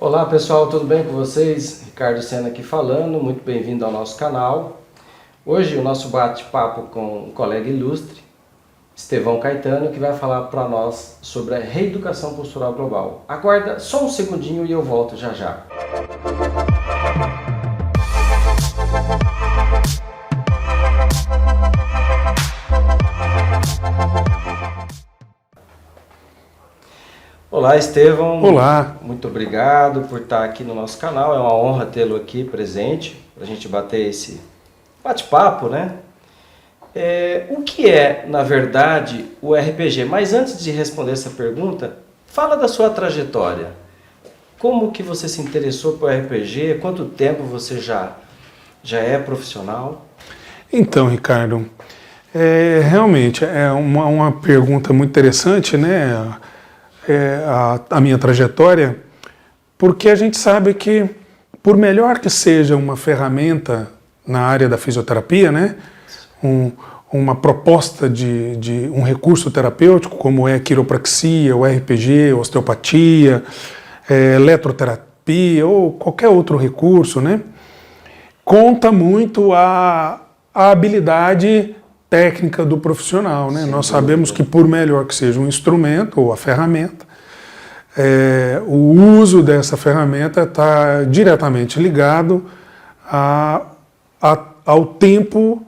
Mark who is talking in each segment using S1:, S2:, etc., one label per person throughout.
S1: Olá pessoal, tudo bem com vocês? Ricardo Sena aqui falando, muito bem-vindo ao nosso canal. Hoje o nosso bate-papo com um colega ilustre, Estevão Caetano, que vai falar para nós sobre a reeducação postural global. Aguarda só um segundinho e eu volto já já. Olá, Estevão.
S2: Olá.
S1: Muito obrigado por estar aqui no nosso canal. É uma honra tê-lo aqui presente para a gente bater esse bate-papo, né? O que é, na verdade, o RPG? Mas antes de responder essa pergunta, fala da sua trajetória. Como que você se interessou por RPG? Quanto tempo você já é profissional?
S2: Então, Ricardo, realmente é uma pergunta muito interessante, né? A minha trajetória, porque a gente sabe que, por melhor que seja uma ferramenta na área da fisioterapia, né, uma proposta de um recurso terapêutico, como é a quiropraxia, o RPG, osteopatia, eletroterapia ou qualquer outro recurso, né, conta muito a habilidade técnica do profissional, né? Nós sabemos que por melhor que seja um instrumento ou a ferramenta, o uso dessa ferramenta está diretamente ligado ao tempo,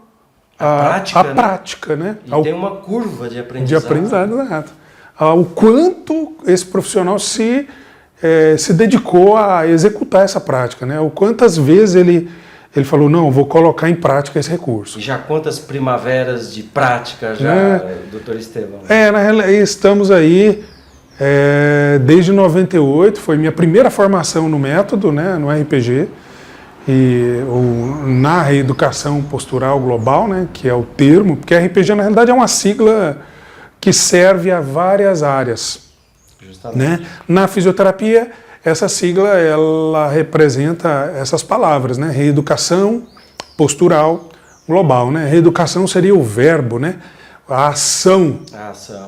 S2: à prática, né?
S1: E tem uma curva de aprendizado.
S2: Exato. Ao quanto esse profissional se dedicou a executar essa prática, né? O quantas vezes ele falou, não, vou colocar em prática esse recurso.
S1: E já quantas primaveras de prática já, doutor Estevão?
S2: Na realidade, estamos aí desde 98, foi minha primeira formação no método, né, no RPG, na reeducação postural global, né, que é o termo, porque RPG na realidade é uma sigla que serve a várias áreas. Justamente. Né? Na fisioterapia, essa sigla, ela representa essas palavras, né? Reeducação postural global, né? Reeducação seria o verbo, né? A ação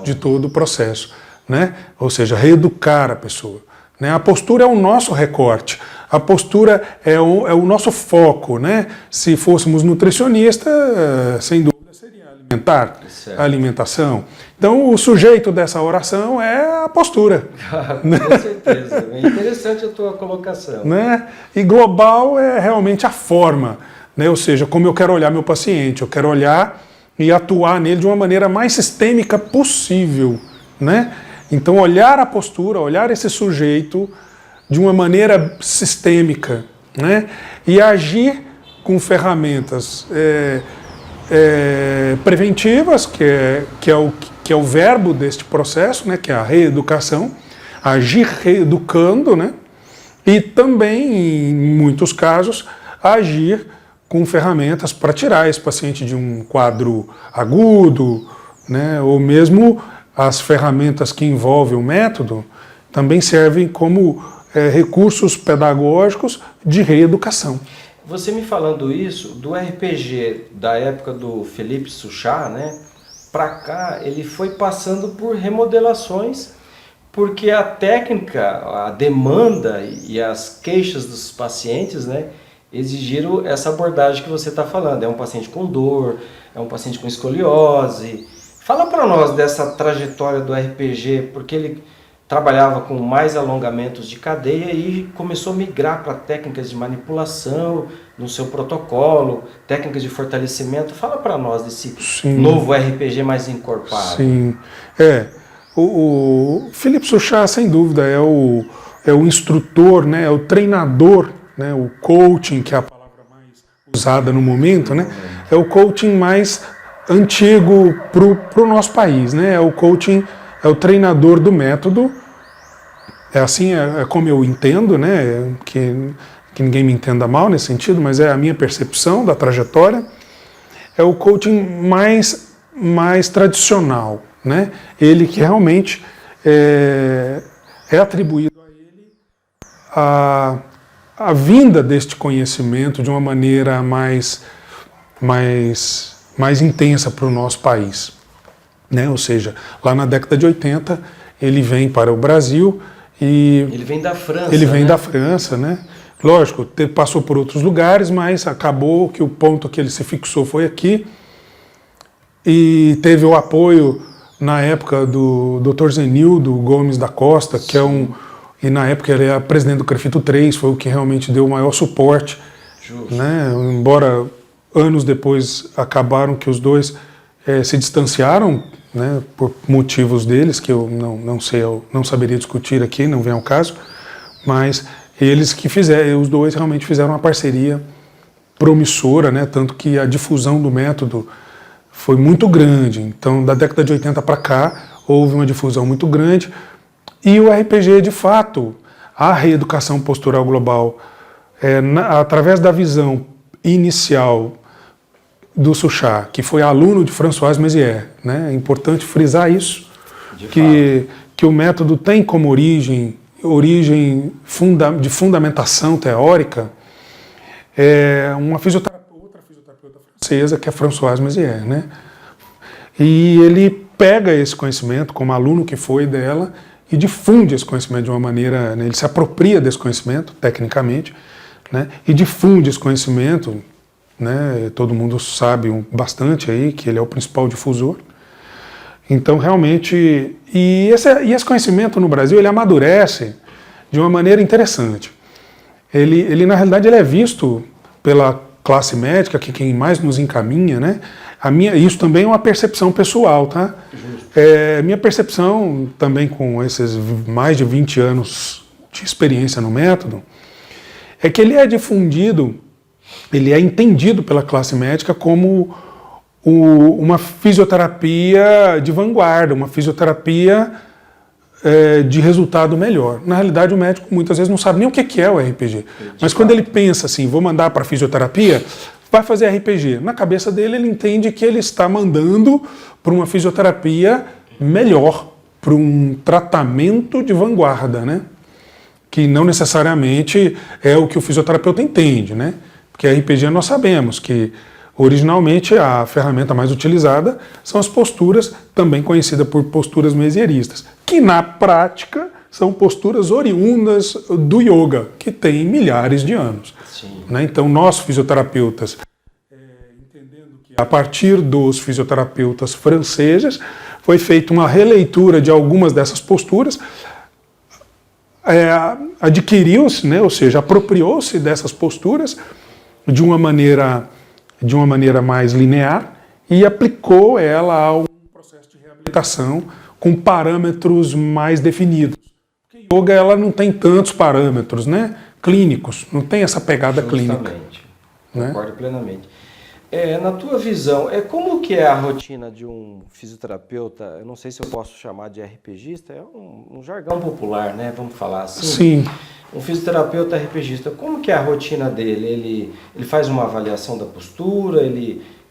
S2: de todo o processo, né? Ou seja, reeducar a pessoa, né? A postura é o nosso recorte, a postura é o nosso foco, né? Se fôssemos nutricionistas, sem dúvida seria a alimentação. Então, o sujeito dessa oração é a postura.
S1: Com certeza. É interessante a tua colocação.
S2: Né? E global é realmente a forma, né? Ou seja, como eu quero olhar meu paciente. Eu quero olhar e atuar nele de uma maneira mais sistêmica possível, né? Então, olhar a postura, olhar esse sujeito de uma maneira sistêmica, né? E agir com ferramentas preventivas, que é o verbo deste processo, né, que é a reeducação, agir reeducando, né, e também, em muitos casos, agir com ferramentas para tirar esse paciente de um quadro agudo, né, ou mesmo as ferramentas que envolvem o método também servem como recursos pedagógicos de reeducação.
S1: Você me falando isso, do RPG da época do Philippe Suchard, né, para cá, ele foi passando por remodelações, porque a técnica, a demanda e as queixas dos pacientes, né, exigiram essa abordagem que você está falando. É um paciente com dor, é um paciente com escoliose. Fala para nós dessa trajetória do RPG, porque ele trabalhava com mais alongamentos de cadeia e começou a migrar para técnicas de manipulação no seu protocolo, técnicas de fortalecimento. Fala para nós desse novo RPG mais encorpado.
S2: Sim, o Philippe Suchard, sem dúvida, é o instrutor, né, é o treinador, né, o coaching, que é a palavra mais usada no momento, né, é o coaching mais antigo para o nosso país, né, é o coaching, é o treinador do método. É assim, é como eu entendo, né, que ninguém me entenda mal nesse sentido, mas é a minha percepção da trajetória. É o coaching mais tradicional, né? Ele que realmente é atribuído a ele a vinda deste conhecimento de uma maneira mais intensa para o nosso país, né? Ou seja, lá na década de 80 ele vem para o Brasil E
S1: ele vem da França.
S2: Ele vem
S1: né?
S2: da França, né? Lógico, passou por outros lugares, mas acabou que o ponto que ele se fixou foi aqui. E teve o apoio na época do Dr. Zenildo Gomes da Costa, que é e na época ele era presidente do CREFITO 3, foi o que realmente deu o maior suporte.
S1: Justo.
S2: Né? Embora anos depois acabaram que os dois se distanciaram, né, por motivos deles, que eu não sei, eu não saberia discutir aqui, não vem ao caso, mas eles que fizeram, os dois realmente fizeram uma parceria promissora, né, tanto que a difusão do método foi muito grande. Então, da década de 80 para cá, houve uma difusão muito grande. E o RPG, de fato, a reeducação postural global, através da visão inicial do Suchard, que foi aluno de François Mézières, né? É importante frisar isso, que o método tem como origem de fundamentação teórica outra fisioterapeuta francesa, que é François Mézières, né? E ele pega esse conhecimento, como aluno que foi dela, e difunde esse conhecimento de uma maneira, né, ele se apropria desse conhecimento, tecnicamente, né, e difunde esse conhecimento, né, todo mundo sabe bastante aí que ele é o principal difusor. Então, realmente, e esse conhecimento no Brasil, ele amadurece de uma maneira interessante. Ele na realidade, ele é visto pela classe médica, que quem mais nos encaminha, né? Isso também é uma percepção pessoal, tá? Minha percepção, também com esses mais de 20 anos de experiência no método, é que ele é difundido, ele é entendido pela classe médica como uma fisioterapia de vanguarda, uma fisioterapia de resultado melhor. Na realidade, o médico muitas vezes não sabe nem o que é o RPG. Mas quando ele pensa assim, vou mandar para fisioterapia, vai fazer RPG. Na cabeça dele, ele entende que ele está mandando para uma fisioterapia melhor, para um tratamento de vanguarda, né? Que não necessariamente é o que o fisioterapeuta entende, né? Porque a RPG nós sabemos que originalmente a ferramenta mais utilizada são as posturas, também conhecidas por posturas mesieristas, que na prática são posturas oriundas do yoga, que tem milhares de anos. Né? Então nós fisioterapeutas, entendendo que a partir dos fisioterapeutas franceses foi feita uma releitura de algumas dessas posturas, adquiriu-se, né? Ou seja, apropriou-se dessas posturas de uma maneira mais linear e aplicou ela a um processo de reabilitação com parâmetros mais definidos. Porque yoga ela não tem tantos parâmetros, né, clínicos, não tem essa pegada clínica.
S1: Concordo plenamente. Na tua visão, como que é a rotina de um fisioterapeuta? Eu não sei se eu posso chamar de RPGista, é um jargão popular, né? Vamos falar assim.
S2: Sim.
S1: Um fisioterapeuta RPGista, como que é a rotina dele? Ele faz uma avaliação da postura,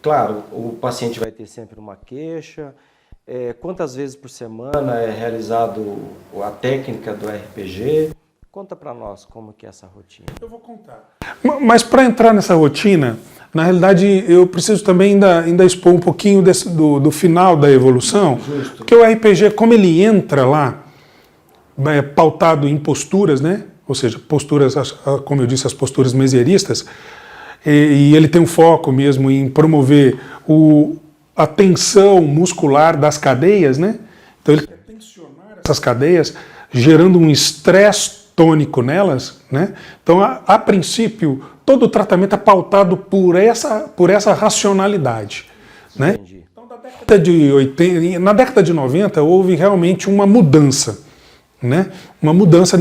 S1: claro, o paciente vai ter sempre uma queixa. Quantas vezes por semana é realizado a técnica do RPG? Conta para nós como que é essa rotina.
S2: Eu vou contar. Mas para entrar nessa rotina, na realidade eu preciso também ainda expor um pouquinho do final da evolução.
S1: Justo.
S2: Porque o RPG, como ele entra lá, pautado em posturas, né? Ou seja, posturas, como eu disse, as posturas mesieristas, e ele tem um foco mesmo em promover a tensão muscular das cadeias, né? Então ele quer tensionar essas cadeias, gerando um estresse tônico nelas, né? Então, a princípio, todo o tratamento é pautado por essa racionalidade, né?
S1: Entendi.
S2: Então, na década de 90, houve realmente uma mudança, né? Uma mudança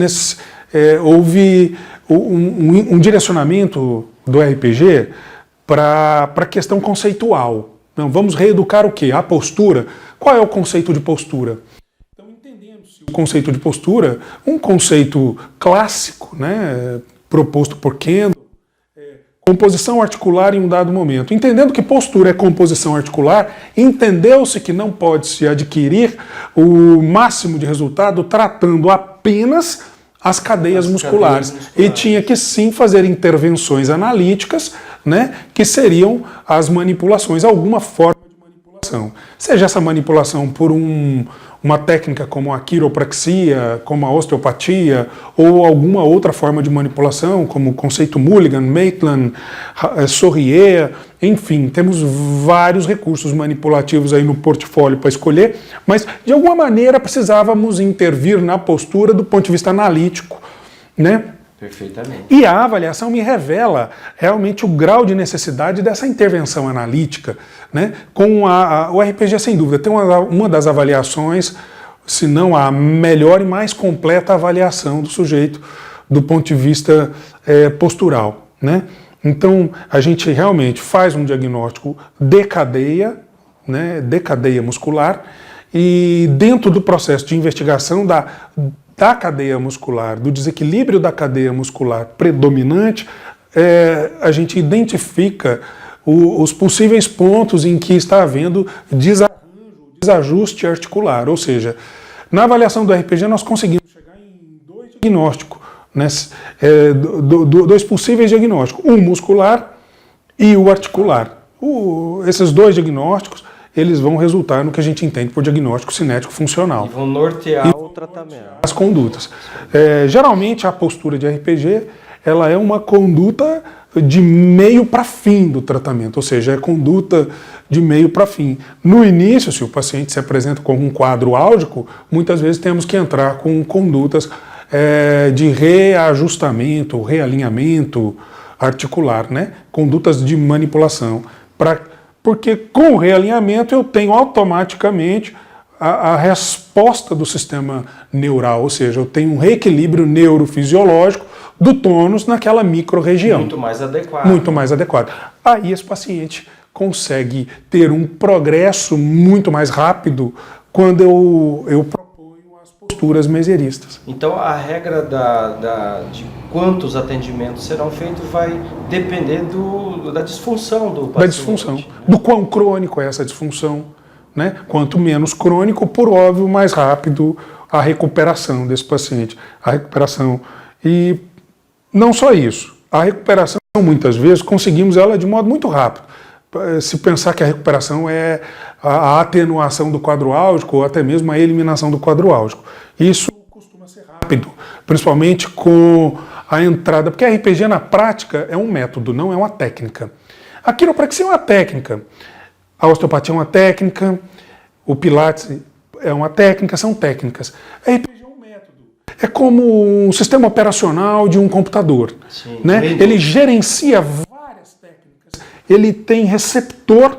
S2: houve um direcionamento do RPG para a questão conceitual. Não, vamos reeducar o quê? A postura. Qual é o conceito de postura? Então, entendendo-se o conceito de postura, um conceito clássico, né, proposto por Kendall, composição articular em um dado momento. Entendendo que postura é composição articular, entendeu-se que não pode-se adquirir o máximo de resultado tratando apenas as cadeias musculares. E tinha que sim fazer intervenções analíticas, né, que seriam as manipulações, alguma forma de manipulação. Seja essa manipulação por uma técnica como a quiropraxia, como a osteopatia, ou alguma outra forma de manipulação, como o conceito Mulligan, Maitland, Sorrier, enfim, temos vários recursos manipulativos aí no portfólio para escolher, mas de alguma maneira precisávamos intervir na postura do ponto de vista analítico, né?
S1: Perfeitamente.
S2: E a avaliação me revela realmente o grau de necessidade dessa intervenção analítica, né? Com o RPG, sem dúvida, tem uma das avaliações, se não a melhor e mais completa avaliação do sujeito do ponto de vista postural, né? Então, a gente realmente faz um diagnóstico de cadeia, né? De cadeia muscular, e dentro do processo de investigação da cadeia muscular, do desequilíbrio da cadeia muscular predominante, a gente identifica os possíveis pontos em que está havendo desajuste articular. Ou seja, na avaliação do RPG nós conseguimos chegar em dois diagnósticos, né, dois possíveis diagnósticos, o muscular e o articular. Esses dois diagnósticos eles vão resultar no que a gente entende por diagnóstico cinético funcional.
S1: E vão nortear o tratamento.
S2: As condutas. Geralmente a postura de RPG ela é uma conduta de meio para fim do tratamento, ou seja, é conduta de meio para fim. No início, se o paciente se apresenta com um quadro álgico, muitas vezes temos que entrar com condutas de reajustamento, realinhamento articular, né? Condutas de manipulação, porque com o realinhamento eu tenho automaticamente a resposta do sistema neural, ou seja, eu tenho um reequilíbrio neurofisiológico do tônus naquela micro-região.
S1: Muito mais adequado.
S2: Muito mais adequado. Aí esse paciente consegue ter um progresso muito mais rápido quando eu proponho as posturas meseristas.
S1: Então a regra de quantos atendimentos serão feitos vai depender da disfunção do paciente.
S2: Da disfunção. Do quão crônico é essa disfunção. Né? Quanto menos crônico, por óbvio, mais rápido a recuperação desse paciente. A recuperação. E não só isso. A recuperação, muitas vezes, conseguimos ela de modo muito rápido. Se pensar que a recuperação é a atenuação do quadro álgico ou até mesmo a eliminação do quadro álgico. Isso costuma ser rápido, principalmente com a entrada, porque a RPG na prática é um método, não é uma técnica. A quiropraxia é uma técnica. A osteopatia é uma técnica, o pilates é uma técnica, são técnicas. A RPG é um método. É como um sistema operacional de um computador.
S1: Sim,
S2: né? Ele gerencia várias técnicas, ele tem receptor,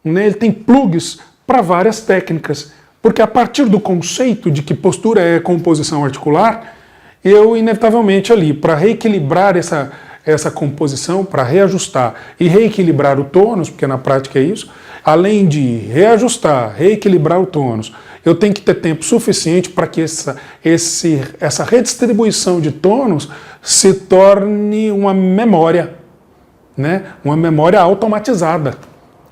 S2: né? Ele tem plugs para várias técnicas. Porque a partir do conceito de que postura é composição articular, eu inevitavelmente ali, para reequilibrar essa composição, para reajustar e reequilibrar o tônus, porque na prática é isso, além de reajustar, reequilibrar o tônus, eu tenho que ter tempo suficiente para que essa redistribuição de tônus se torne uma memória, né? Uma memória automatizada.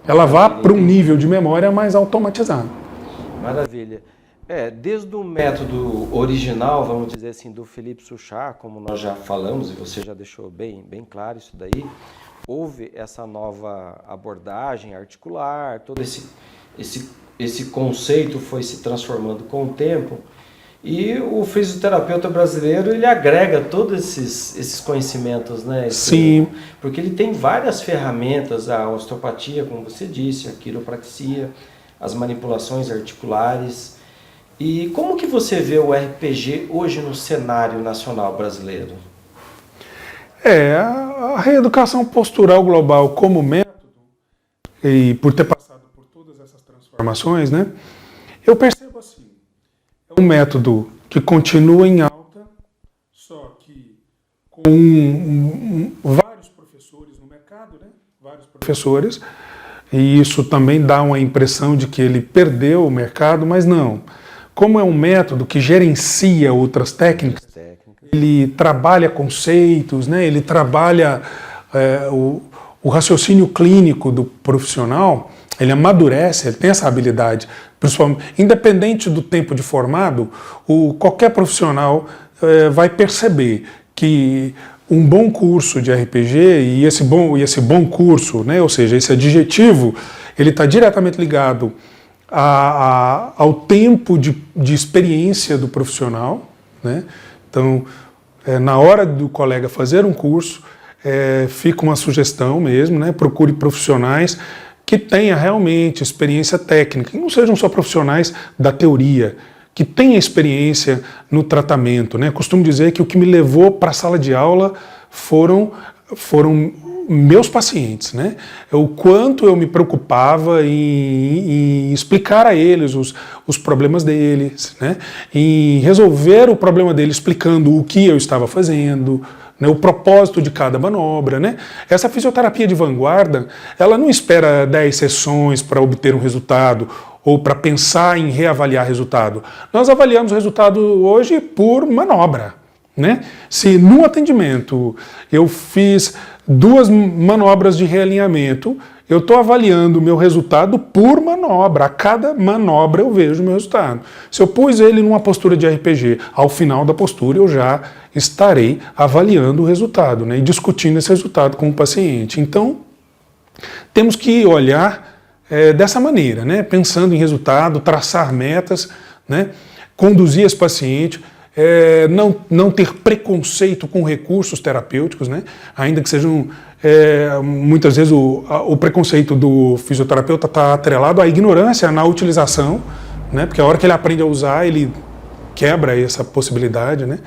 S2: Ela vá para um nível de memória mais automatizado.
S1: Maravilha. Desde o método original, vamos dizer assim, do Philippe Suchard, como nós já falamos, e você já deixou bem claro isso daí, houve essa nova abordagem articular, todo esse conceito foi se transformando com o tempo, e o fisioterapeuta brasileiro, ele agrega todos esses conhecimentos, né?
S2: Sim.
S1: Porque ele tem várias ferramentas, a osteopatia, como você disse, a quiropraxia, as manipulações articulares. E como que você vê o RPG hoje no cenário nacional brasileiro?
S2: A reeducação postural global como método, e por ter passado por todas essas transformações, né, eu percebo assim, é um método que continua em alta, só que com vários professores no mercado, né, vários professores, e isso também dá uma impressão de que ele perdeu o mercado, mas não. Como é um método que gerencia outras técnicas, ele trabalha conceitos, né? Ele trabalha o raciocínio clínico do profissional, ele amadurece, ele tem essa habilidade, principalmente, independente do tempo de formado, qualquer profissional vai perceber que um bom curso de RPG e esse bom curso, né, ou seja, esse adjetivo, ele está diretamente ligado ao tempo de experiência do profissional, né? Então, na hora do colega fazer um curso, fica uma sugestão mesmo, né? Procure profissionais que tenham realmente experiência técnica, que não sejam só profissionais da teoria, que tenham experiência no tratamento, né? Costumo dizer que o que me levou para a sala de aula foram meus pacientes, né? O quanto eu me preocupava em explicar a eles os problemas deles, né? Em resolver o problema deles explicando o que eu estava fazendo, né? O propósito de cada manobra, né? Essa fisioterapia de vanguarda, ela não espera 10 sessões para obter um resultado ou para pensar em reavaliar resultado. Nós avaliamos o resultado hoje por manobra, né? Se no atendimento eu fiz 2 manobras de realinhamento, eu estou avaliando o meu resultado por manobra. A cada manobra eu vejo o meu resultado. Se eu pus ele numa postura de RPG, ao final da postura eu já estarei avaliando o resultado, né, e discutindo esse resultado com o paciente. Então, temos que olhar dessa maneira, né, pensando em resultado, traçar metas, né, conduzir esse paciente, não ter preconceito com recursos terapêuticos, né? Ainda que sejam, muitas vezes o preconceito do fisioterapeuta está atrelado à ignorância na utilização, né? Porque a hora que ele aprende a usar, ele quebra essa possibilidade, né?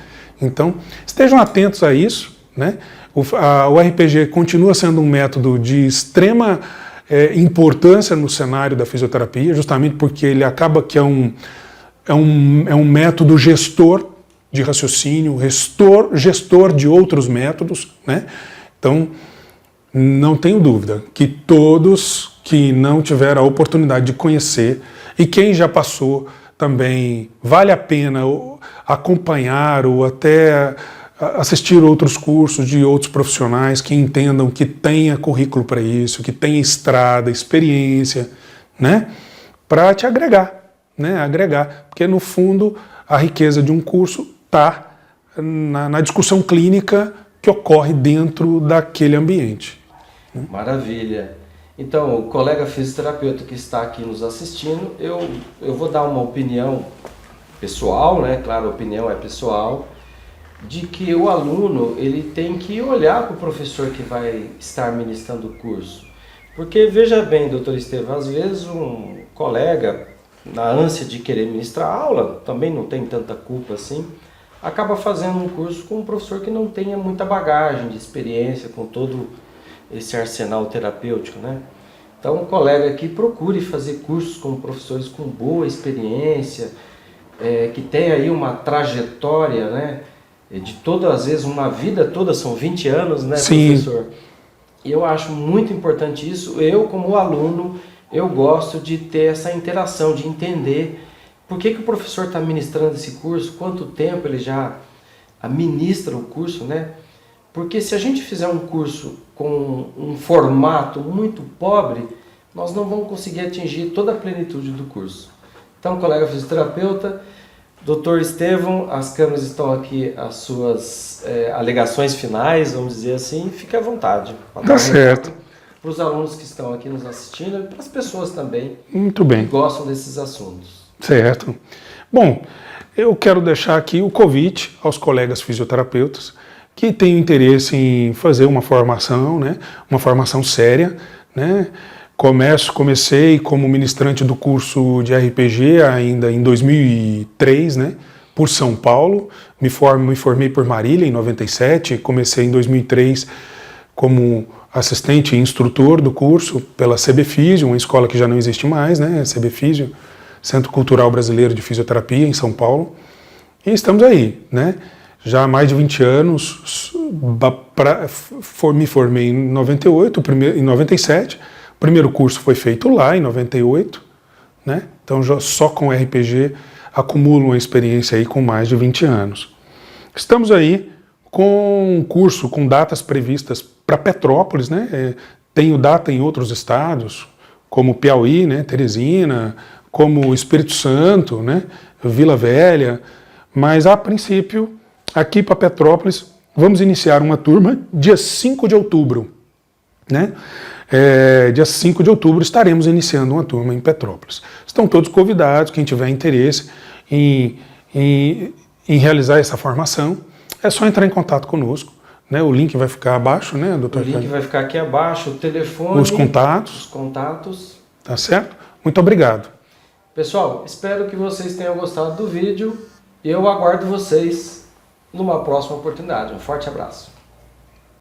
S2: Então, estejam atentos a isso, né? O RPG continua sendo um método de extrema importância no cenário da fisioterapia, justamente porque ele acaba que é um método gestor de raciocínio, gestor de outros métodos, né? Então, não tenho dúvida que todos que não tiveram a oportunidade de conhecer e quem já passou também vale a pena acompanhar ou até assistir outros cursos de outros profissionais que entendam, que tenha currículo para isso, que tenha estrada, experiência, né? Para te agregar. Né, agregar, porque no fundo a riqueza de um curso está na discussão clínica que ocorre dentro daquele ambiente.
S1: Maravilha. Então, o colega fisioterapeuta que está aqui nos assistindo, eu vou dar uma opinião pessoal, né? Claro, a opinião é pessoal, de que o aluno ele tem que olhar para o professor que vai estar ministrando o curso. Porque, veja bem, doutor Estevão, às vezes um colega, na ânsia de querer ministrar aula, também não tem tanta culpa assim, acaba fazendo um curso com um professor que não tenha muita bagagem de experiência com todo esse arsenal terapêutico, né? Então, o colega aqui procure fazer cursos com professores com boa experiência, que tem aí uma trajetória, né? De todas as vezes, uma vida toda, são 20 anos, né,
S2: Sim.
S1: professor? E eu acho muito importante isso. Eu, como aluno, eu gosto de ter essa interação, de entender por que o professor está ministrando esse curso, quanto tempo ele já ministra o curso, né? Porque se a gente fizer um curso com um formato muito pobre, nós não vamos conseguir atingir toda a plenitude do curso. Então, colega fisioterapeuta, doutor Estevão, as câmeras estão aqui, as suas alegações finais, vamos dizer assim, fique à vontade.
S2: Tá certo.
S1: Para os alunos que estão aqui nos assistindo e para as pessoas também
S2: Muito bem.
S1: que gostam desses assuntos.
S2: Certo. Bom, eu quero deixar aqui o convite aos colegas fisioterapeutas que têm interesse em fazer uma formação, né, uma formação séria, né? Comecei como ministrante do curso de RPG ainda em 2003, né, por São Paulo, me formei por Marília em 97, comecei em 2003 como assistente e instrutor do curso pela CBFísio, uma escola que já não existe mais, né, CBFísio, Centro Cultural Brasileiro de Fisioterapia, em São Paulo. E estamos aí, né, já há mais de 20 anos, me formei em 98, em 97, o primeiro curso foi feito lá em 98, né, então já só com RPG acumulo uma experiência aí com mais de 20 anos. Estamos aí com um curso com datas previstas para Petrópolis, né? Tenho data em outros estados, como Piauí, né? Teresina, como Espírito Santo, né? Vila Velha, mas a princípio, aqui para Petrópolis, vamos iniciar uma turma dia 5 de outubro. Né? Dia 5 de outubro estaremos iniciando uma turma em Petrópolis. Estão todos convidados, quem tiver interesse em realizar essa formação, é só entrar em contato conosco. Né? O link vai ficar abaixo, né, doutor?
S1: O link vai ficar aqui abaixo, o telefone,
S2: os contatos.
S1: Os contatos.
S2: Tá certo? Muito obrigado.
S1: Pessoal, espero que vocês tenham gostado do vídeo. Eu aguardo vocês numa próxima oportunidade. Um forte abraço.